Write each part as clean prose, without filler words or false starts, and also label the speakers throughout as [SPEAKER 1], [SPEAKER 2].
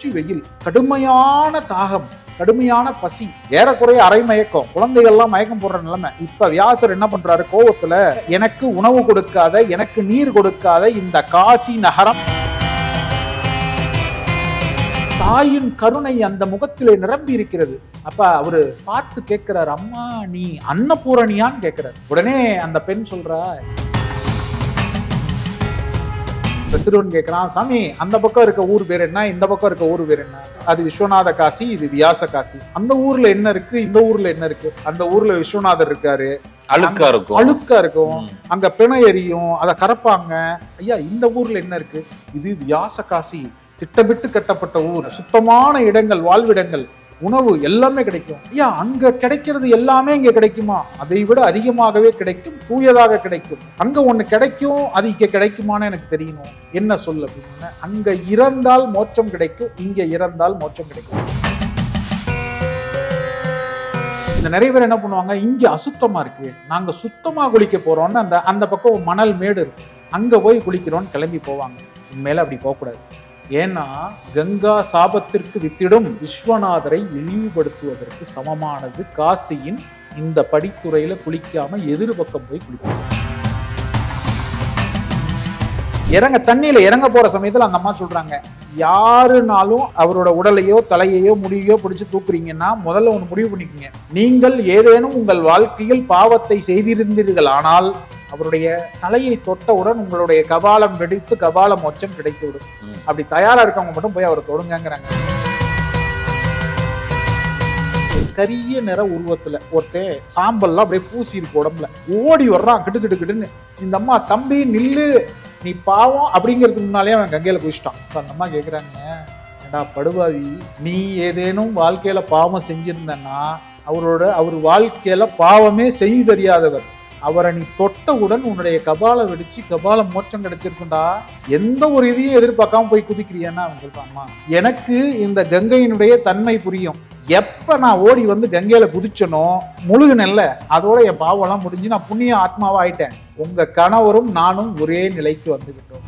[SPEAKER 1] உச்சி வெயில், கடுமையான தாகம், கடுமையான பசி, ஏறக்குறைய அரை மயக்கம், குழந்தைகள்லாம் மயக்கம் போடுற நிலைமை. இப்ப வியாசர் என்ன பண்றாரு, கோவத்துல எனக்கு உணவு கொடுக்காத, எனக்கு நீர் கொடுக்காத இந்த காசி நகரம், தாயின் கருணை அந்த முகத்திலே நிரம்பி இருக்கிறது. அப்ப அவரு பார்த்து கேட்கிறார், அம்மா நீ அன்னபூரணியான்னு கேட்கிறார். உடனே அந்த பெண் சொல்றா, சிறுவன் கேட்கிறான், சாமி அந்த பக்கம் இருக்க ஊர் பேர் என்ன, இந்த பக்கம் இருக்க ஊர் பேர் என்ன? அது விஸ்வநாத காசி, இது வியாச காசி. அந்த ஊர்ல என்ன இருக்கு, இந்த ஊர்ல என்ன இருக்கு? அந்த ஊர்ல விஸ்வநாதர் இருக்காரு, அழுக்கா இருக்கும், அங்க பிணை எரியும், அதை கறப்பாங்க. ஐயா இந்த ஊர்ல என்ன இருக்கு? இது வியாச காசி, திட்டமிட்டு கட்டப்பட்ட ஊர், சுத்தமான இடங்கள், வாழ்விடங்கள், உணவு எல்லாமே கிடைக்கும். ஐயா அங்க கிடைக்கிறது எல்லாமே இங்க கிடைக்குமா? அதை விட அதிகமாகவே கிடைக்கும், தூயதாக கிடைக்கும். அங்க ஒண்ணு கிடைக்கும், அது இங்க கிடைக்குமான்னு எனக்கு தெரியணும், என்ன சொல்ல அப்படின்னு. அங்க இறந்தால் மோட்சம் கிடைக்கும், இங்க இறந்தால் மோட்சம் கிடைக்கும். இந்த நிறைய பேர் என்ன பண்ணுவாங்க, இங்க அசுத்தமா இருக்கு, நாங்க சுத்தமா குளிக்க போறோம்னு அந்த பக்கம் மணல் மேடு இருக்கு, அங்க போய் குளிக்கிறோம்னு கிளம்பி போவாங்க. உண்மையில அப்படி போகக்கூடாது. ஏன்னா கங்கா சாபத்திற்கு வித்திடும் விஸ்வநாதரை இழிவுபடுத்துவதற்கு சமமானது காசியின் இந்த படித்துறையில குளிக்காம எதிர்பக்கம் போய் குளிக்கணும். தண்ணியில இறங்க போற சமயத்துல அந்த அம்மா சொல்றாங்க, யாருனாலும் அவரோட உடலையோ தலையையோ முடியோ பிடிச்சு தூக்குறீங்கன்னா முதல்ல ஒண்ணு முடிவு பண்ணிக்கோங்க, நீங்கள் ஏதேனும் உங்கள் வாழ்க்கையில் பாவத்தை செய்திருந்தீர்கள் ஆனால் அவருடைய தலையை தொட்டவுடன் உங்களுடைய கபாலம் வெடித்து கபால மோட்சம் கிடைத்து விடும். அப்படி தயாரா இருக்கவங்க மட்டும் போய் அவரை தொடுங்கிறாங்க. கரிய நிற உருவத்துல ஒருத்தன் சாம்பல்லாம் அப்படியே பூசி இருக்கு உடம்புல, ஓடி வர்றான் கிட்டு கிட்டு கிட்டுன்னு. இந்த அம்மா, தம்பி நில்லு, நீ பாவம் அப்படிங்கிறதுக்கு முன்னாலே அவன் கங்கையில குதிச்சிட்டான். அந்த அம்மா கேக்குறாங்க, ஏடா படுபாவி, நீ ஏதேனும் வாழ்க்கையில பாவம் செஞ்சிருந்தன்னா அவர் வாழ்க்கையில பாவமே செய்ய தெரியாதவர், அவரை நீ தொட்டவுடன் உன்னுடைய கபால வெடிச்சு கபால மோட்சம் கிடைச்சிருக்குண்டா, எந்த ஒரு இதையும் எதிர்பார்க்காம போய் குதிக்கிறியான்னு அவன் சொல்றாமா. எனக்கு இந்த கங்கையினுடைய தன்மை புரியும். எப்ப நான் ஓடி வந்து கங்கையில குதிச்சனோ முழுகுனல்ல, அதோட என் பாவம் எல்லாம் முடிஞ்சு நான் புண்ணிய ஆத்மாவா ஆயிட்டேன். உங்க கணவரும் நானும் ஒரே நிலைக்கு வந்துவிட்டோம்.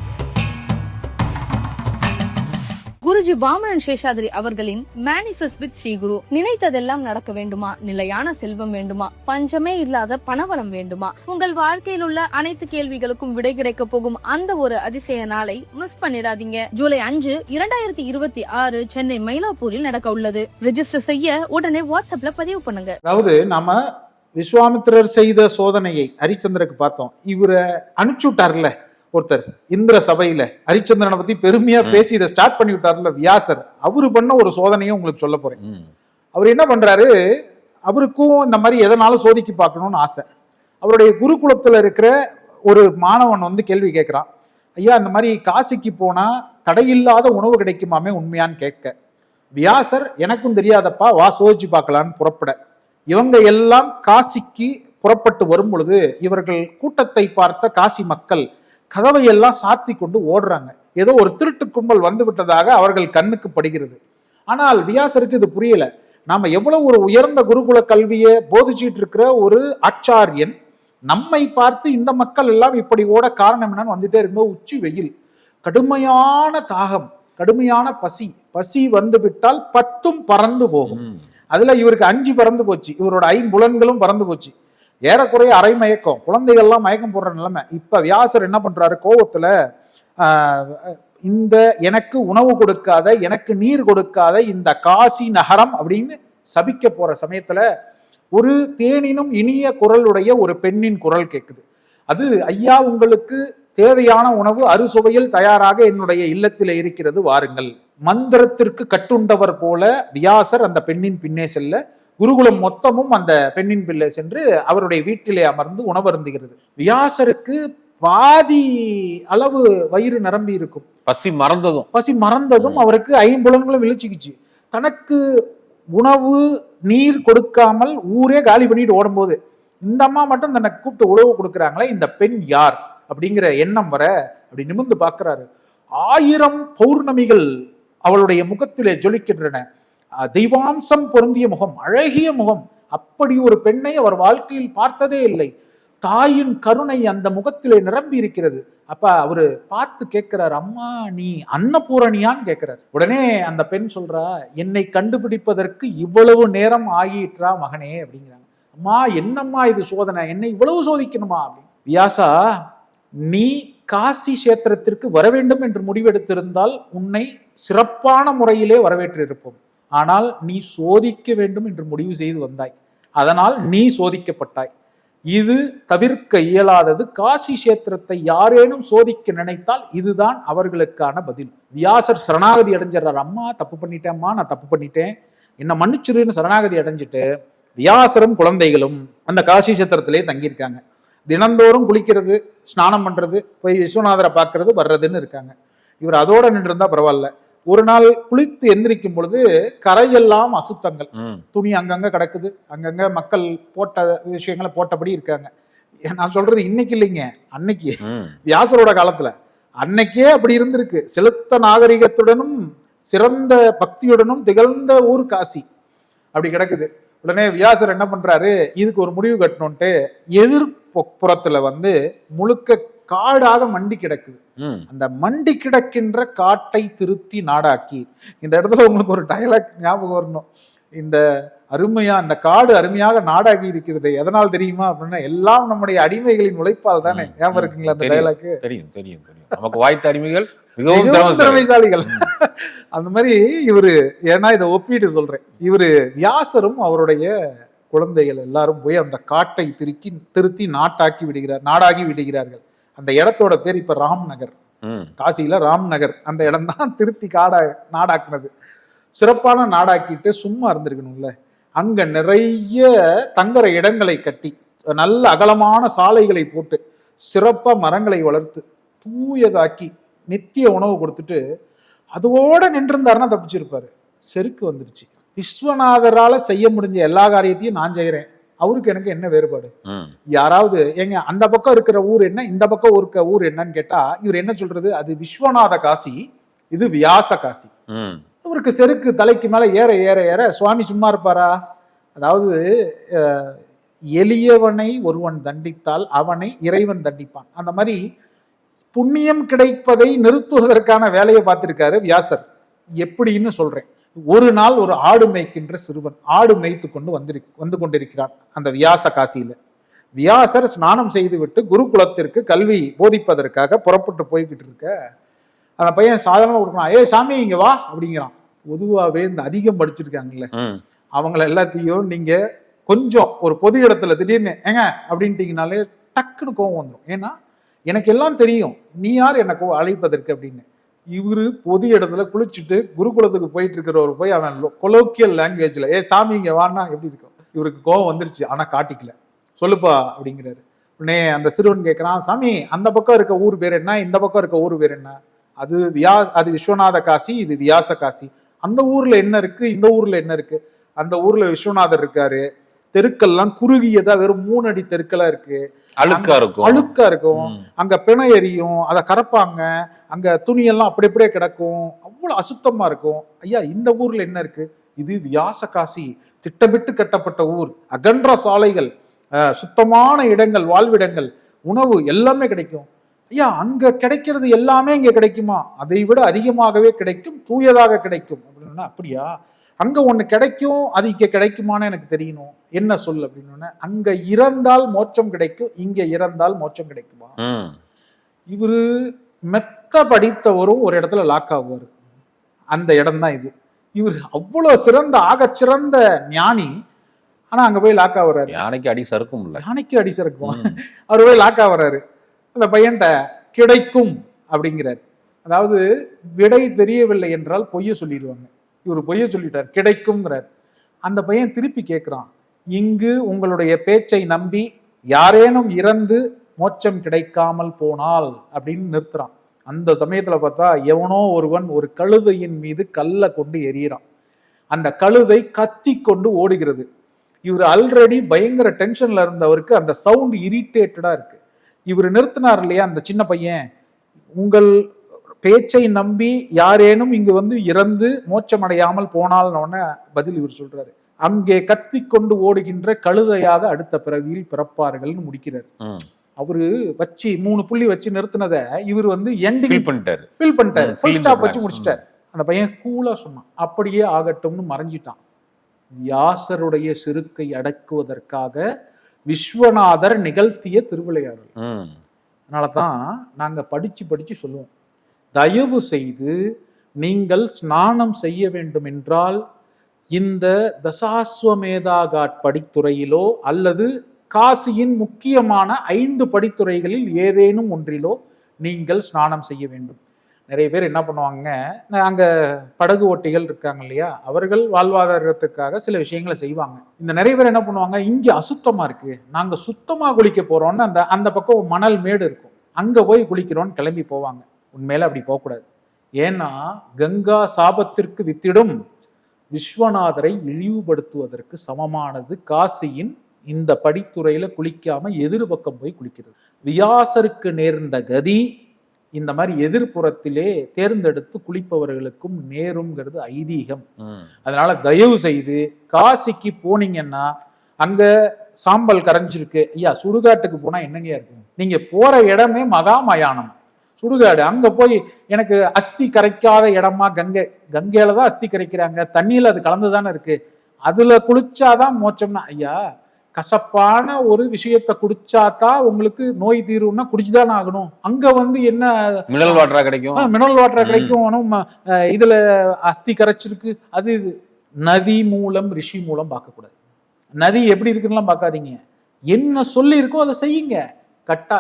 [SPEAKER 2] குருஜி பாமணன் சேஷாதிரி அவர்களின் மேனிஃபெஸ்ட் வித் ஸ்ரீ குரு. நினைத்ததெல்லாம் நடக்க வேண்டுமா? நிலையான செல்வம் வேண்டுமா? பஞ்சமே இல்லாத பணவளம் வேண்டுமா? உங்கள் வாழ்க்கையில் உள்ள அனைத்து கேள்விகளுக்கும் விடை கிடைக்க போகும் அந்த ஒரு அதிசய நாளை மிஸ் பண்ணிடாதீங்க. ஜூலை 5, 2026 சென்னை மயிலாப்பூரில் நடக்க உள்ளது. ரெஜிஸ்டர் செய்ய உடனே வாட்ஸ்அப்ல பதிவு பண்ணுங்க.
[SPEAKER 1] அதாவது நாம விஸ்வாமித்திரர் செய்த சோதனையை ஹரிச்சந்திரனுக்கு பார்த்தோம். இவரை அனுப்பிச்சு விட்டார்ல ஒருத்தர் இந்திர சபையில, ஹரிச்சந்திரனை பத்தி பெருமையா பேசி இதை ஸ்டார்ட் பண்ணி விட்டார்ல வியாசர், அவரு பண்ண ஒரு சோதனையை உங்களுக்கு சொல்ல போறேன். அவர் என்ன பண்றாரு, அவருக்கும் இந்த மாதிரி எதனாலும் சோதிக்க பார்க்கணும்னு ஆசை. அவருடைய குருகுலத்துல இருக்கிற ஒரு மாணவன் வந்து கேள்வி கேட்கிறான், ஐயா இந்த மாதிரி காசிக்கு போனா தடையில்லாத உணவு கிடைக்குமாமே, உண்மையான்னு கேட்க, வியாசர் எனக்கும் தெரியாதப்பா, வா சோதிச்சு பார்க்கலான்னு புறப்பட, இவங்க எல்லாம் காசிக்கு புறப்பட்டு வரும் பொழுது இவர்கள் கூட்டத்தை பார்த்த காசி மக்கள் கதவை எல்லாம் சாத்தி கொண்டு ஓடுறாங்க. ஏதோ ஒரு திருட்டு கும்பல் வந்து விட்டதாக அவர்கள் கண்ணுக்கு படுகிறது. ஆனால் வியாசருக்கு இது புரியல. நாம எவ்வளவு ஒரு உயர்ந்த குருகுல கல்வியை போதிச்சுட்டு இருக்கிற ஒரு ஆச்சாரியன் நம்மை பார்த்து இந்த மக்கள் எல்லாம் இப்படி ஓட காரணம் என்னன்னு வந்துட்டே இருக்கும்போது உச்சி வெயில், கடுமையான தாகம், கடுமையான பசி, பசி வந்து விட்டால் 10 பறந்து போகும். அதுல இவருக்கு 5 பறந்து போச்சு, இவரோட 5 புலன்களும் பறந்து போச்சு, ஏறக்குறைய அரை மயக்கம், குழந்தைகள்லாம் மயக்கம் போடுற நிலைமை. இப்ப வியாசர் என்ன பண்றாரு, கோவத்துல இந்த எனக்கு உணவு கொடுக்காத, எனக்கு நீர் கொடுக்காத இந்த காசி நகரம் அப்படின்னு சபிக்க போற சமயத்துல ஒரு தேனினும் இனிய குரலுடைய ஒரு பெண்ணின் குரல் கேட்குது. அது, ஐயா உங்களுக்கு தேவையான உணவு அறுசுவையில் தயாராக என்னுடைய இல்லத்தில் இருக்கிறது, வாருங்கள். மந்திரத்திற்கு கட்டுண்டவர் போல வியாசர் அந்த பெண்ணின் பின்னே செல்ல, குருகுலம் மொத்தமும் அந்த பெண்ணின் பிள்ளை சென்று அவருடைய வீட்டிலே அமர்ந்து உணவருந்துகிறது. வியாசருக்கு பாதி அளவு வயிறு நிரம்பி இருக்கும்.
[SPEAKER 3] பசி மறந்ததும்
[SPEAKER 1] அவருக்கு 5 புலன்களும் விழிச்சுக்கிச்சு. தனக்கு உணவு நீர் கொடுக்காமல் ஊரே காலி பண்ணிட்டு ஓடும்போது இந்த அம்மா மட்டும் தன்னை கூப்பிட்டு உணவு கொடுக்குறாங்களே, இந்த பெண் யார் அப்படிங்கிற எண்ணம் வர அப்படி நிமிர்ந்து பார்க்கிறாரு. 1000 பௌர்ணமிகள் அவளுடைய முகத்திலே ஜொலிக்கின்றன. தெய்வாம்சம் பொருந்திய முகம், அழகிய முகம். அப்படி ஒரு பெண்ணை அவர் வாழ்க்கையில் பார்த்ததே இல்லை. தாயின் கருணை அந்த முகத்திலே நிரம்பி இருக்கிறது. அப்ப அவரு பார்த்து கேட்கிறார், அம்மா நீ அன்னபூரணியான்னு கேட்கிறார். உடனே அந்த பெண் சொல்றா, என்னை கண்டுபிடிப்பதற்கு இவ்வளவு நேரம் ஆகிட்டா மகனே அப்படிங்கிறாங்க. அம்மா என்னம்மா இது சோதனை, என்னை இவ்வளவு சோதிக்கணுமா அப்படின்னு. வியாசா, நீ காசி கஷேத்திரத்திற்கு வர வேண்டும் என்று முடிவெடுத்திருந்தால் உன்னை சிறப்பான முறையிலே வரவேற்றிருப்போம். ஆனால் நீ சோதிக்க வேண்டும் என்று முடிவு செய்து வந்தாய், அதனால் நீ சோதிக்கப்பட்டாய். இது தவிர்க்க இயலாதது. காசி கஷேத்திரத்தை யாரேனும் சோதிக்க நினைத்தால் இதுதான் அவர்களுக்கான பதில். வியாசர் சரணாகதி அடைஞ்சிடறார். அம்மா தப்பு பண்ணிட்டேன்மா, நான் தப்பு பண்ணிட்டேன், என்ன மன்னிச்சிருன்னு சரணாகதி அடைஞ்சிட்டு வியாசரும் குழந்தைகளும் அந்த காசி கஷேத்திரத்திலே தங்கியிருக்காங்க. தினந்தோறும் குளிக்கிறது, ஸ்நானம் பண்றது, போய் விஸ்வநாதரை பார்க்கறது, வர்றதுன்னு இருக்காங்க. இவர் அதோட நின்று இருந்தா பரவாயில்ல. ஒரு நாள் குளித்து எந்திரிக்கும் பொழுது கரையெல்லாம் அசுத்தங்கள், துணி அங்கங்க கிடக்குது, அங்கங்க மக்கள் போட்ட விஷயங்களை போட்டபடி இருக்காங்க. நான் சொல்றது இன்னைக்கு இல்லைங்க, அன்னைக்கு வியாசரோட காலத்துல அன்னைக்கே அப்படி இருந்திருக்கு. செலுத்த நாகரிகத்துடனும் சிறந்த பக்தியுடனும் திகழ்ந்த ஊர் காசி அப்படி கிடக்குது. உடனே வியாசர் என்ன பண்றாரு, இதுக்கு ஒரு முடிவு கட்டணும்ட்டு எதிர்ப்புறத்துல முழுக்க காடாக மண்டி கிடக்குது. அந்த மண்டி கிடக்கின்ற காட்டை திருத்தி நாடாக்கி. இந்த இடத்துல உங்களுக்கு ஒரு டயலாக் ஞாபகம் வரணும். இந்த அருமையா அந்த காடு அருமையாக நாடாகி இருக்கிறது எதனால் தெரியுமா அப்படின்னா, எல்லாம் நம்முடைய அடிமைகளின் உழைப்பால் தானே. ஞாபகம் இருக்குங்களா அந்த டயலாக்?
[SPEAKER 3] தெரியும் தெரியும் தெரியும். நமக்கு வாய்த்த அடிமைகள்
[SPEAKER 1] மிகவும் திறமைசாலிகள். அந்த மாதிரி இவரு, ஏன்னா இதை ஒப்பிட்டு சொல்றேன், இவரு வியாசரும் அவருடைய குழந்தைகள் எல்லாரும் போய் அந்த காட்டை திருத்தி நாடாகி விடுகிறார்கள். அந்த இடத்தோட பேர் இப்ப ராம்நகர். காசியில ராம்நகர் அந்த இடம் தான் திருத்தி நாடாக்குனது. சிறப்பான நாடாக்கிட்டு சும்மா இருந்திருக்கணும்ல. அங்க நிறைய தங்குற இடங்களை கட்டி, நல்ல அகலமான சாலைகளை போட்டு, சிறப்பா மரங்களை வளர்த்து, தூயதாக்கி, நித்திய உணவு கொடுத்துட்டு அதோட நின்றிருந்தாருன்னா தப்பிச்சிருப்பாரு. செருக்கு வந்துருச்சு. விஸ்வநாதரால செய்ய முடிஞ்ச எல்லா காரியத்தையும் நான் செய்யறேன், அவருக்கு எனக்கு என்ன வேறுபாடு? யாராவது எங்க அந்த பக்கம் இருக்கிற ஊர் என்ன, இந்த பக்கம் இருக்க ஊர் என்னன்னு கேட்டா இவர் என்ன சொல்றது, அது விஸ்வநாத காசி, இது வியாச காசி. இவருக்கு செருக்கு தலைக்கு மேல ஏற ஏற ஏற சுவாமி சும்மா இருப்பாரா? அதாவது எளியவனை ஒருவன் தண்டித்தால் அவனை இறைவன் தண்டிப்பான். அந்த மாதிரி புண்ணியம் கிடைப்பதை நிறுத்துவதற்கான வேலையை பார்த்திருக்காரு வியாசர். எப்படின்னு சொல்றேன். ஒரு நாள் ஒரு ஆடு மேய்க்கின்ற சிறுவன் ஆடு மேய்த்து கொண்டு வந்து கொண்டிருக்கிறான் அந்த வியாச காசியில. வியாசர் ஸ்நானம் செய்து விட்டு குருகுலத்திற்கு கல்வி போதிப்பதற்காக புறப்பட்டு போய்கிட்டு இருக்க, அந்த பையன் சாதாரணமா கொடுக்கணும், ஏ சாமி இங்க வா அப்படிங்கிறான். பொதுவாகவே இந்த அதிகம் படிச்சிருக்காங்கல்ல அவங்கள எல்லாத்தையும் நீங்க கொஞ்சம் ஒரு பொது இடத்துல திடீர்னு ஏங்க அப்படின்ட்டீங்கனாலே டக்குன்னு கோவம் வந்துடும். ஏன்னா எனக்கு எல்லாம் தெரியும், நீ யார் எனக்கு அழைப்பதற்கு அப்படின்னு. இவரு பொது இடத்துல குளிச்சுட்டு குருகுலத்துக்கு போயிட்டு இருக்கிறவர் போய் அவன் கொலோக்கியல் லாங்குவேஜ்ல ஏ சாமி இங்க வான்னா எப்படி இருக்கும்? இவருக்கு கோவம் வந்துருச்சு, ஆனா காட்டிக்கல. சொல்லுப்பா அப்படிங்கிறாரு. உடனே அந்த சிறுவன் கேட்கிறான், சாமி அந்த பக்கம் இருக்க ஊர் பேர் என்ன, இந்த பக்கம் இருக்க ஊர் பேர் என்ன? அது விஸ்வநாத காசி, இது வியாச காசி. அந்த ஊர்ல என்ன இருக்கு, இந்த ஊர்ல என்ன இருக்கு? அந்த ஊர்ல விஸ்வநாதர் இருக்காரு. தெருக்கள்லாம் குறுகியதா வெறும் 3 அடி தெருக்களா இருக்கு, அழுக்கா இருக்கும். அங்க பிணை எரியும், அதை கறப்பாங்க. அங்க துணியெல்லாம் அப்படி அப்படியே கிடக்கும், அவ்வளவு அசுத்தமா இருக்கும். ஐயா இந்த ஊர்ல என்ன இருக்கு? இது வியாச காசி, திட்டமிட்டு கட்டப்பட்ட ஊர், அகன்ற சாலைகள், சுத்தமான இடங்கள், வாழ்விடங்கள், உணவு எல்லாமே கிடைக்கும். ஐயா அங்க கிடைக்கிறது எல்லாமே இங்க கிடைக்குமா? அதை விட அதிகமாகவே கிடைக்கும், தூயதாக கிடைக்கும் அப்படின்னா. அப்படியா? அங்க ஒண்ணு கிடைக்கும், அது இங்க கிடைக்குமான்னு எனக்கு தெரியணும், என்ன சொல் அப்படின்னு. அங்க இறந்தால் மோட்சம் கிடைக்கும், இங்க இறந்தால் மோட்சம் கிடைக்குமா? இவரு மெத்த படித்தவரும் ஒரு இடத்துல லாக் ஆகுவாரு. அந்த இடம் தான் இது. இவர் அவ்வளவு சிறந்த ஆகச்சிறந்த ஞானி, ஆனா அங்க போய் லாக் ஆகுறாரு.
[SPEAKER 3] யானைக்கு அடி சறுக்கும்,
[SPEAKER 1] யானைக்கு அடி சறுக்கும். அவர் போய் லாக் ஆகுறாரு. அந்த பையன்ட்ட கிடைக்கும் அப்படிங்கிறாரு. அதாவது விடை தெரியவில்லை என்றால் பொய்ய சொல்லிடுவாங்க. இவர் பொய்ய சொல்லிட்டார், கிடைக்கும்ங்கிறார். அந்த பையன் திருப்பி கேட்கிறான், இங்கு உங்களுடைய பேச்சை நம்பி யாரேனும் இறந்து மோட்சம் கிடைக்காமல் போனால் அப்படின்னு நிறுத்துறான். அந்த சமயத்துல பார்த்தா எவனோ ஒருவன் ஒரு கழுதையின் மீது கல்லை கொண்டு எறிகிறான். அந்த கழுதை கத்தி கொண்டு ஓடுகிறது. இவர் ஆல்ரெடி பயங்கர டென்ஷன்ல இருந்தவருக்கு அந்த சவுண்ட் இரிட்டேட்டடா இருக்கு. இவர் நிறுத்தினார் இல்லையா அந்த சின்ன பையன், உங்கள் பேச்சை நம்பி யாரேனும் இங்கு இறந்து மோட்சம் அடையாமல் போனால்னு பதில் இவர் சொல்றாரு. அங்கே கத்தி கொண்டு ஓடுகின்ற கழுதையாக அடுத்த பிறவியில் பிறப்பார்கள்னு முடிக்கிறார். அவரு வச்சு 3 புள்ளி வச்சு நிறுத்தினதை இவர் வந்து எண்டிங்
[SPEAKER 3] ஃபீல் பண்ணிட்டாரு.
[SPEAKER 1] ஃபில் பண்ணிட்டாரு,
[SPEAKER 3] fill
[SPEAKER 1] full
[SPEAKER 3] in the
[SPEAKER 1] stop வச்சு
[SPEAKER 3] blanks.
[SPEAKER 1] முடிச்சிட்டாரு. அந்த பையன் கூலா சொன்னான், அப்படியே ஆகட்டும்னு மறைஞ்சிட்டான். வியாசருடைய செருக்கை அடக்குவதற்காக விஸ்வநாதர் நிகழ்த்திய திருவிளையாடல். அதனாலதான் நாங்க படிச்சு படிச்சு சொல்லுவோம், தயவு செய்து நீங்கள் ஸ்நானம் செய்ய வேண்டும் என்றால் இந்த தசாஸ்வமேதா காட் படித்துறையிலோ அல்லது காசியின் முக்கியமான 5 படித்துறைகளில் ஏதேனும் ஒன்றிலோ நீங்கள் ஸ்நானம் செய்ய வேண்டும். நிறைய பேர் என்ன பண்ணுவாங்க, அங்க படகு ஓட்டிகள் இருக்காங்க இல்லையா, அவர்கள் வாழ்வாதாரத்துக்காக சில விஷயங்களை செய்வாங்க. இந்த நிறைய பேர் என்ன பண்ணுவாங்க, இங்க அசுத்தமா இருக்கு, நாங்க சுத்தமா குளிக்க போறோம்னு அந்த பக்கம் மணல் மேடு இருக்கும், அங்க போய் குளிக்கிறோம்னு கிளம்பி போவாங்க. உண்மையில அப்படி போகக்கூடாது. ஏன்னா கங்கா சாபத்திற்கு வித்திடும் விஸ்வநாதரை இழிவுபடுத்துவதற்கு சமமானது காசியின் இந்த படித்துறையில குளிக்காம எதிர்பக்கம் போய் குளிக்கிறது. வியாசருக்கு நேர்ந்த கதி இந்த மாதிரி எதிர்ப்புறத்திலே தேர்ந்தெடுத்து குளிப்பவர்களுக்கும் நேருங்கிறது ஐதீகம். அதனால தயவு செய்து காசிக்கு போனீங்கன்னா அங்க சாம்பல் கரைஞ்சிருக்கு, ஐயா சுடுகாட்டுக்கு போனா என்னங்க இருக்கும், நீங்க போற இடமே மகாமயானம் சுடுகாடு, அங்க போய் எனக்கு அஸ்தி கரைக்காத இடமா கங்கையில தான் அஸ்தி கரைக்கிறாங்க, தண்ணியில அது கலந்துதானே இருக்கு, அதுல குளிச்சாதான் மோட்சம்னா, ஐயா கசப்பான ஒரு விஷயத்தை குடிச்சாதான் உங்களுக்கு நோய் தீரும்னா குடிச்சுதானே ஆகணும். அங்க வந்து என்ன
[SPEAKER 3] மினரல் வாட்டரா கிடைக்கும்,
[SPEAKER 1] மினரல் வாட்டரா கிடைக்கும், இதுல அஸ்தி கரைச்சிருக்கு, அது இது. நதி மூலம் ரிஷி மூலம் பார்க்கக்கூடாது. நதி எப்படி இருக்குன்னு பார்க்காதீங்க, என்ன சொல்லி இருக்கோ அதை செய்யுங்க. கட்டா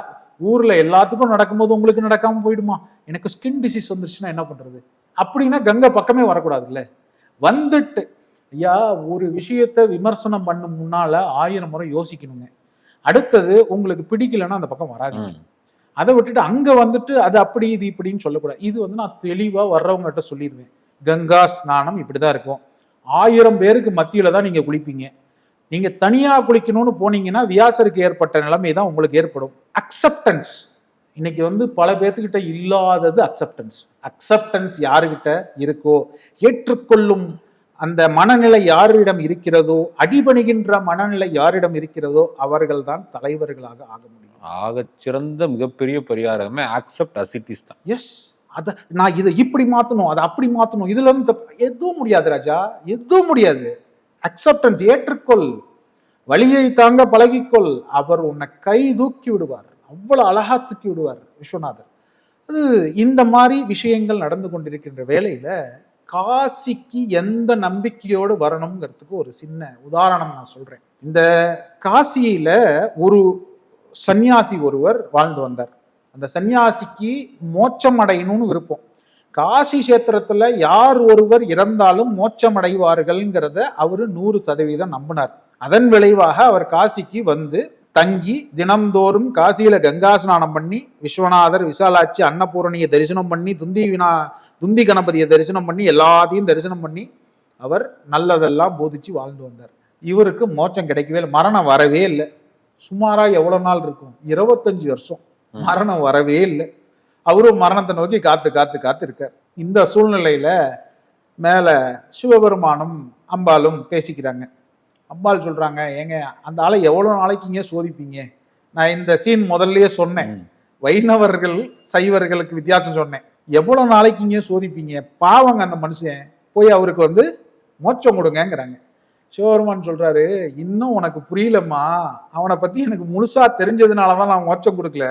[SPEAKER 1] ஊர்ல எல்லாத்துக்கும் நடக்கும்போது உங்களுக்கு நடக்காம போயிடுமா, எனக்கு ஸ்கின் டிசீஸ் வந்துருச்சுன்னா என்ன பண்றது, அப்படின்னா கங்கை பக்கமே வரக்கூடாதுல்ல. வந்துட்டு ஐயா ஒரு விஷயத்தை விமர்சனம் பண்ணும் முன்னால 1000 முறை யோசிக்கணுங்க. அடுத்தது உங்களுக்கு பிடிக்கலன்னா அந்த பக்கம் வராது. அதை விட்டுட்டு அங்க வந்துட்டு அது அப்படி இது இப்படின்னு சொல்லக்கூடாது. இது வந்து நான் தெளிவா வர்றவங்ககிட்ட சொல்லிடுவேன், கங்கா ஸ்நானம் இப்படிதான் இருக்கும். 1000 பேருக்கு மத்தியில தான் நீங்க குளிப்பீங்க. நீங்க தனியா குளிக்கணும்னு போனீங்கன்னா வியாசருக்கு ஏற்பட்ட நிலைமை தான் உங்களுக்கு ஏற்படும். அக்செப்டன்ஸ் இன்னைக்கு வந்து பல பேர்த்துக்கிட்ட இல்லாதது அக்செப்டன்ஸ். அக்செப்டன்ஸ் யாருக்கிட்ட இருக்கோ, ஏற்றுக்கொள்ளும் அந்த மனநிலை யாரிடம் இருக்கிறதோ, அடிபணிகின்ற மனநிலை யாரிடம் இருக்கிறதோ அவர்கள் தான் தலைவர்களாக ஆக முடியும்.
[SPEAKER 3] ஆக சிறந்த மிகப்பெரிய பரிகாரமே அக்செப்ட் அஸ் இட் இஸ் தான்.
[SPEAKER 1] எஸ், அத நான் இதை இப்படி மாத்தணும், அதை அப்படி மாத்தணும், இதுல இருந்து எதுவும் முடியாது ராஜா, எதுவும் முடியாது. அக்செப்டன்ஸ், ஏற்றுக்கொள், வழியை தாங்க பழகிக்கொள், அவர் உன்னை கை தூக்கி விடுவார், அவ்வளவு அழகா தூக்கி விடுவார் விஸ்வநாதர். அது இந்த மாதிரி விஷயங்கள் நடந்து கொண்டிருக்கின்ற வேளையில காசிக்கு எந்த நம்பிக்கையோடு வரணுங்கிறதுக்கு ஒரு சின்ன உதாரணம் நான் சொல்றேன். இந்த காசியில ஒரு சன்னியாசி ஒருவர் வாழ்ந்து வந்தார். அந்த சன்னியாசிக்கு மோட்சம் அடையணும்னு விருப்பம். காசி கஷேத்திரத்துல யார் ஒருவர் இறந்தாலும் மோட்சம் அடைவார்கள்ங்கிறத அவரு 100% நம்பினார். அதன் விளைவாக அவர் காசிக்கு வந்து தங்கி தினம்தோறும் காசியில கங்கா ஸ்நானம் பண்ணி விஸ்வநாதர், விசாலாட்சி, அன்னபூரணியை தரிசனம் பண்ணி, துந்தி கணபதியை தரிசனம் பண்ணி, எல்லாத்தையும் தரிசனம் பண்ணி அவர் நல்லதெல்லாம் போதிச்சு வாழ்ந்து வந்தார். இவருக்கு மோட்சம் கிடைக்கவே இல்லை, மரணம் வரவே இல்லை. சுமாரா எவ்வளவு நாள் இருக்கும், 25 வருஷம் மரணம் வரவே இல்லை. அவரும் மரணத்தை நோக்கி காத்து காத்து காத்து இருக்கார். இந்த சூழ்நிலையில மேல சிவபெருமானும் அம்பாலும் பேசிக்கிறாங்க. அம்பாள் சொல்றாங்க, ஏங்க அந்த ஆளை எவ்வளவு நாளைக்கு இங்க சோதிப்பீங்க, நான் இந்த சீன் முதல்லயே சொன்னேன், வைணவர்கள் சைவர்களுக்கு வித்தியாசம் சொன்னேன், எவ்வளவு நாளைக்கு இங்க சோதிப்பீங்க, பாவங்க அந்த மனுஷன், போய் அவருக்கு வந்து மோட்சம் கொடுங்கங்கிறாங்க. சிவபெருமான் சொல்றாரு, இன்னும் உனக்கு புரியலம்மா, அவனை பத்தி எனக்கு முழுசா தெரிஞ்சதுனாலதான் நான் மோட்சம் கொடுக்கல,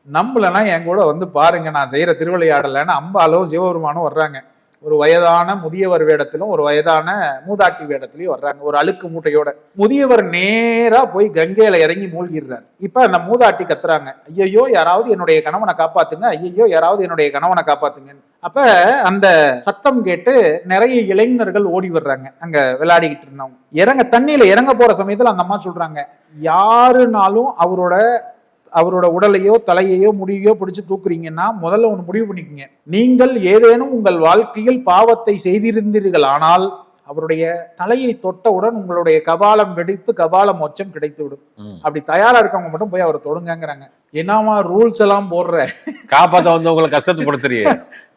[SPEAKER 1] நம்பலன்னா என் கூட வந்து பாருங்க நான் செய்யற திருவிளையாடலன்னு அம்பாலும் சிவபெருமானும் வர்றாங்க. ஒரு வயதான முதியவர் வேடத்திலும் ஒரு வயதான மூதாட்டி வேடத்திலையும் வர்றாங்க, ஒரு அழுக்கு மூட்டையோட. முதியவர் நேரா போய் கங்கையில இறங்கி மூழ்கிடுறாரு. இப்ப அந்த மூதாட்டி கத்துறாங்க, ஐயோ யாராவது என்னுடைய கணவனை காப்பாத்துங்க, ஐயோ யாராவது என்னுடைய கணவனை காப்பாத்துங்க. அப்ப அந்த சத்தம் கேட்டு நிறைய இளைஞர்கள் ஓடி வர்றாங்க, அங்க விளையாடிக்கிட்டு இருந்தவங்க. தண்ணியில இறங்க போற சமயத்துல அந்த அம்மா சொல்றாங்க, யாருனாலும் அவரோட உடலையோ தலையையோ முடியோ பிடிச்சு தூக்குறீங்கன்னா முதல்ல ஒன்று முடிவு பண்ணிக்கோங்க, நீங்கள் ஏதேனும் உங்கள் வாழ்க்கையில் பாவத்தை செய்திருந்தீர்கள் ஆனால் அவருடைய தலையை தொட்டவுடன் உங்களுடைய கபாலம் வெடித்து கபால மோட்சம் கிடைத்து விடும். அப்படி தயாரா இருக்கவங்க மட்டும் போய் அவரை தொடுங்கிறாங்க. என்னமா ரூல்ஸ் எல்லாம் போடுற,
[SPEAKER 3] காப்பாத்த வந்து உங்களை கஷ்டப்படுத்துறிய,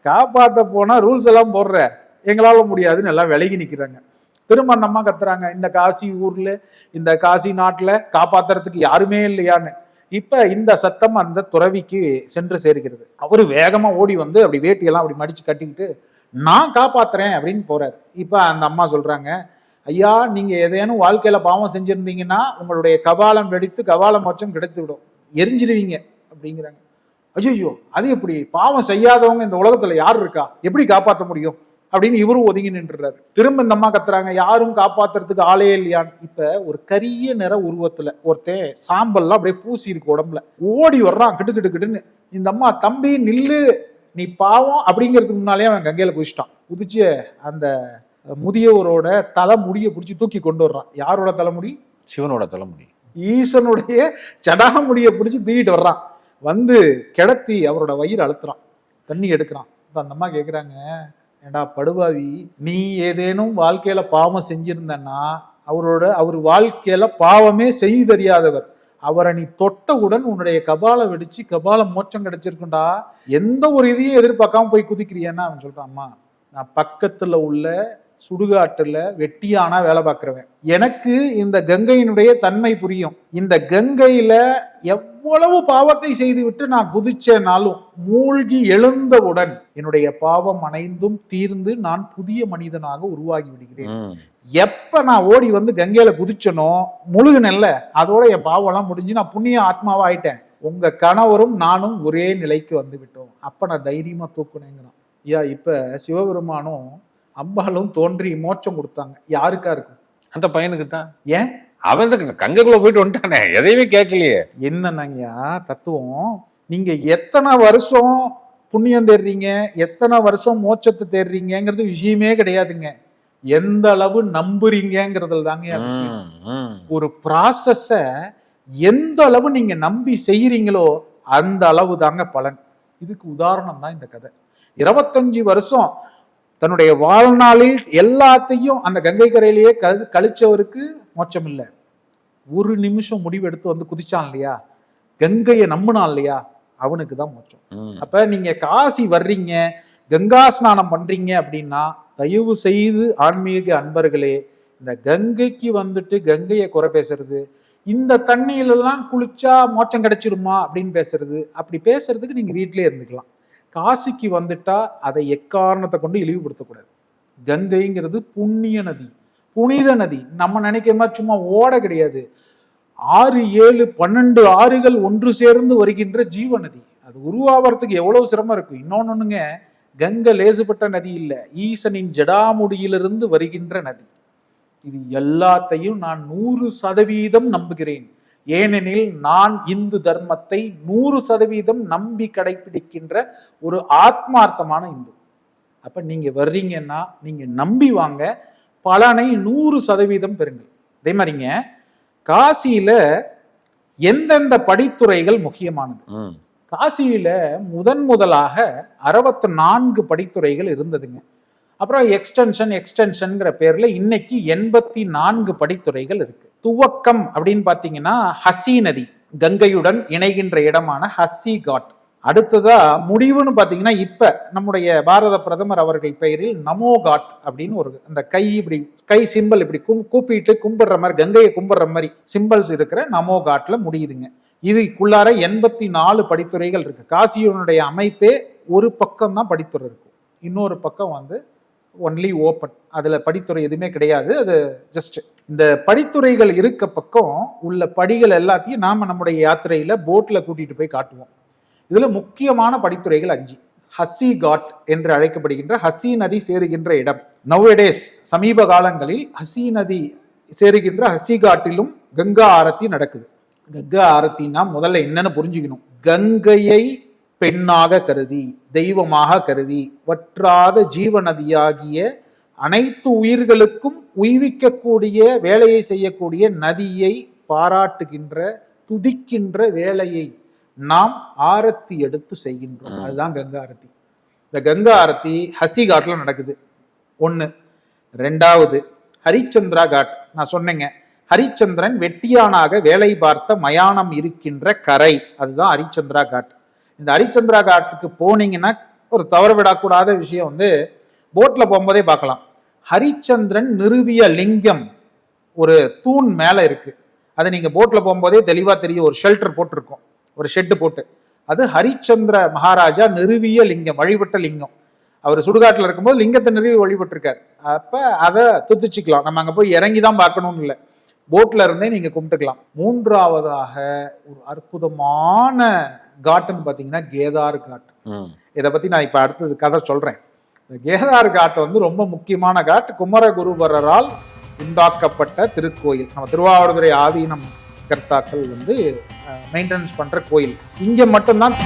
[SPEAKER 1] காப்பாத்த போனா ரூல்ஸ் எல்லாம் போடுற, எங்களால முடியாதுன்னு எல்லாம் விலகி நிக்கிறாங்க. திரும்ப அந்த அம்மா கத்துறாங்க, இந்த காசி ஊர்ல இந்த காசி நாட்டுல காப்பாத்துறதுக்கு யாருமே இல்லையான்னு. இப்ப இந்த சத்தம் அந்த துறவிக்கு சென்று சேர்கிறது. அவரு வேகமா ஓடி வந்து அப்படி வேட்டியெல்லாம் அப்படி மடிச்சு கட்டிக்கிட்டு நான் காப்பாத்துறேன் அப்படின்னு போறாரு. இப்ப அந்த அம்மா சொல்றாங்க, ஐயா நீங்க ஏதேனும் வாழ்க்கையில பாவம் செஞ்சிருந்தீங்கன்னா உங்களுடைய கபாலம் வெடித்து கபால மோட்சம் கிடைத்து விடும், எரிஞ்சிருவீங்க அப்படிங்கிறாங்க. ஐயோ அது எப்படி, பாவம் செய்யாதவங்க இந்த உலகத்துல யார் இருக்கா, எப்படி காப்பாற்ற முடியும் அப்படின்னு இவரும் ஒதுங்கி நின்றுறாரு. திரும்ப இந்த அம்மா கத்துறாங்க, யாரும் காப்பாத்துறதுக்கு ஆளே இல்லையான்னு. இப்ப ஒரு கரிய நிற உருவத்துல ஒருத்தன் சாம்பல்லாம் அப்படியே பூசி இருக்கு உடம்புல, ஓடி வர்றான் கிட்டு கிட்டு கிட்டுன்னு. இந்த அம்மா தம்பி நில்லு, நீ பாவம் அப்படிங்கிறதுக்கு முன்னாலே அவன் கங்கையில குதிச்சிட்டான். குதிச்சு அந்த முதியவரோட தலைமுடியை பிடிச்சி தூக்கி கொண்டு வர்றான். யாரோட தலைமுடி?
[SPEAKER 3] சிவனோட தலைமுடி,
[SPEAKER 1] ஈசனுடைய ஜடாமுடியை பிடிச்சி தூக்கிட்டு வர்றான். வந்து கிடத்தி அவரோட வயிறு அழுத்துறான், தண்ணி எடுக்கிறான். இப்ப அந்த அம்மா கேக்குறாங்க, ஏண்டா படுபாவி, நீ ஏதேனும் வாழ்க்கையில பாவம் செஞ்சிருந்தன்னா அவர் வாழ்க்கையில பாவமே செய்ய தெரியாதவர், அவரை நீ தொட்டவுடன் உன்னுடைய கபால வெடிச்சு கபால மோட்சம் கிடைச்சிருக்குண்டா, எந்த ஒரு இதையும் எதிர்பார்க்காம போய் குதிக்கிறியன்னா அவன் சொல்றான், அம்மா நான் பக்கத்துல உள்ள சுடுகாட்டுல வெட்டியானா வேலை பார்க்கிறவன், எனக்கு இந்த கங்கையினுடைய தன்மை புரியும். இந்த கங்கையில எவ்வளவு பாவத்தை செய்து விட்டு நான் குதிச்சேனாலும் மூழ்கி எழுந்தவுடன் என்னுடைய பாவம் அனைந்தும் தீர்ந்து நான் புதிய மனிதனாக உருவாகி விடுகிறேன். எப்ப நான் ஓடி வந்து கங்கையில குதிச்சனோ முழுகுனல்ல, அதோட என் பாவம் எல்லாம் முடிஞ்சு நான் புண்ணிய ஆத்மாவா ஆயிட்டேன். உங்க கணவரும் நானும் ஒரே நிலைக்கு வந்து விட்டோம். அப்ப நான் தைரியமா தூக்குனேங்கிறான். ஐயா இப்ப சிவபெருமானும் அம்பாலும் தோன்றி மோட்சம் கொடுத்தாங்க, யாருக்கா இருக்கும்?
[SPEAKER 3] அந்த பையனுக்கு தான்.
[SPEAKER 1] ஏன்
[SPEAKER 3] அவன் கங்கைக்குள்ள போயிட்டு வந்துட்டானே, எதையுமே கேட்கலையே.
[SPEAKER 1] என்னன்னாங்கய்யா தத்துவம், நீங்க எத்தனை வருஷம் புண்ணியம் தேடுறீங்க, எத்தனை வருஷம் மோட்சத்தை தேடுறீங்கிறது விஷயமே கிடையாதுங்க, எந்த அளவு நம்புறீங்கிறதுல தாங்க விஷயம். ஒரு ப்ராசஸ எந்த அளவு நீங்க நம்பி செய்யறீங்களோ அந்த அளவு தாங்க பலன். இதுக்கு உதாரணம் தான் இந்த கதை. 25 வருஷம் தன்னுடைய வாழ்நாளில் எல்லாத்தையும் அந்த கங்கை கரையிலேயே கழிச்சவருக்கு மோட்சம் இல்லை. ஒரு நிமிஷம் முடிவெடுத்து வந்து குதிச்சான் இல்லையா, கங்கையை நம்பினான் இல்லையா, அவனுக்கு தான் மோட்சம். அப்ப நீங்க காசி வர்றீங்க, கங்கா ஸ்நானம் பண்றீங்க அப்படின்னா தயவு செய்து ஆன்மீக அன்பர்களே, இந்த கங்கைக்கு வந்துட்டு கங்கையை குறை பேசுறது, இந்த தண்ணியிலெல்லாம் குளிச்சா மோட்சம் கிடைச்சிருமா அப்படின்னு பேசுறது, அப்படி பேசுறதுக்கு நீங்க வீட்டிலே இருந்துக்கலாம். காசிக்கு வந்துட்டா அதை எக்காரணத்தை கொண்டு இழிவுபடுத்தக்கூடாது. கங்கைங்கிறது புண்ணிய நதி, புனித நதி. நம்ம நினைக்கிற மாதிரி சும்மா ஓட கிடையாது. 6, 7, 12 ஆறுகள் ஒன்று சேர்ந்து வருகின்ற ஜீவ நதி. அது உருவாகிறதுக்கு எவ்வளவு சிரமம் இருக்கும். இன்னொன்னுங்க, கங்கை லேசுப்பட்ட நதி இல்லை, ஈசனின் ஜடாமுடியிலிருந்து வருகின்ற நதி. இது எல்லாத்தையும் நான் 100% நம்புகிறேன். ஏனெனில் நான் இந்து தர்மத்தை 100% நம்பி கடைபிடிக்கின்ற ஒரு ஆத்மார்த்தமான இந்து. அப்ப நீங்க வர்றீங்கன்னா நீங்க நம்பி வாங்க, பலனை 100% பெறுங்கள். அதே மாதிரிங்க காசியில எந்தெந்த படித்துறைகள் முக்கியமானது? காசியில முதலாக 64 படித்துறைகள் இருந்ததுங்க. அப்புறம் எக்ஸ்டென்ஷன்ங்கிற பேர்ல இன்னைக்கு 84 படித்துறைகள் இருக்கு. துவக்கம் அப்படின்னு பாத்தீங்கன்னா ஹசி நதி, கங்கையுடன் இணைகின்ற இடமான ஹசி காட். அடுத்ததா முடிவுன்னு பாத்தீங்கன்னா இப்ப நம்முடைய பாரத பிரதமர் அவர்கள் பெயரில் நமோ காட் அப்படின்னு ஒரு அந்த கை இப்படி கை சிம்பிள் இப்படி கூப்பிட்டு கும்பிடுற மாதிரி, கங்கையை கும்பிடுற மாதிரி சிம்பிள்ஸ் இருக்கிற நமோ காட்ல முடியுதுங்க. இதுக்குள்ளார 84 படித்துறைகள் இருக்கு. காசியினுடைய அமைப்பே ஒரு பக்கம் தான் படித்துறை இருக்கும், இன்னொரு பக்கம் வந்து ஒன்லி ஓப்பன், அதுல படித்துறை எதுவுமே கிடையாது. அது ஜஸ்ட் இந்த படித்துறைகள் இருக்க பக்கம் உள்ள படிகள் எல்லாத்தையும் நாம நம்முடைய யாத்திரையில போட்ல கூட்டிட்டு போய் காட்டுவோம். இதுல முக்கியமான படித்துறைகள் 5. ஹசி காட் என்று அழைக்கப்படுகின்ற ஹசி நதி சேருகின்ற இடம். நவ்டேஸ் சமீப காலங்களில் ஹசி நதி சேருகின்ற ஹசி காட்டிலும் கங்கா ஆரத்தி நடக்குது. கங்கா ஆரத்தினா முதல்ல என்னன்னு புரிஞ்சுக்கணும். கங்கையை பெண்ணாக கருதி, தெய்வமாக கருதி, வற்றாத ஜீவநதியாகிய அனைத்து உயிர்களுக்கும் உய்விக்கக்கூடிய வேலையை செய்யக்கூடிய நதியை பாராட்டுகின்ற துதிக்கின்ற வேலையை நாம் ஆரத்தி எடுத்து செய்கின்றோம். அதுதான் கங்கா ஆரத்தி. இந்த கங்கா ஆரத்தி ஹசி காட்ல நடக்குது. 1. 2வது ஹரிச்சந்திரா காட். நான் சொன்னேங்க, ஹரிச்சந்திரன் வெட்டியானாக வேலை பார்த்த மயானம் இருக்கின்ற கரை, அதுதான் ஹரிச்சந்திரா காட். இந்த ஹரிச்சந்திரா காட்டுக்கு போனீங்கன்னா ஒரு தவறு விடக்கூடாத விஷயம் வந்து போட்ல போகும்போதே பார்க்கலாம். ஹரிச்சந்திரன் நிறுவிய லிங்கம் ஒரு தூண் மேல இருக்கு. அதை நீங்க போட்ல போகும்போதே தெளிவா தெரியும். ஒரு ஷெல்டர் போட்டிருக்கும், ஒரு ஷெட்டு போட்டு. அது ஹரிச்சந்திர மகாராஜா நிறுவிய லிங்கம், வழிபட்ட லிங்கம். அவர் சுடுகாட்டுல இருக்கும்போது லிங்கத்தை நிறுவி வழிபட்டிருக்காரு. அப்ப அதை துதிச்சுக்கலாம். நம்ம அங்க போய் இறங்கி தான் பார்க்கணும்னு இல்லை, போட்ல இருந்தே நீங்க கும்பிட்டுக்கலாம். மூன்றாவதாக ஒரு அற்புதமான காட்டுன்னு பாத்தீங்கன்னா கேதார் காட். இதை பத்தி நான் இப்ப அடுத்தது கதை சொல்றேன். இந்த கேதார் காட் வந்து ரொம்ப முக்கியமான காட். குமரகுருபரரால் உண்டாக்கப்பட்ட திருக்கோயில். நம்ம திருவாவடுதுறை ஆதீனம் கர்த்தாக்கள் வந்து மெயின்டெனன்ஸ் பண்ற கோயில். இங்க மட்டும்தான்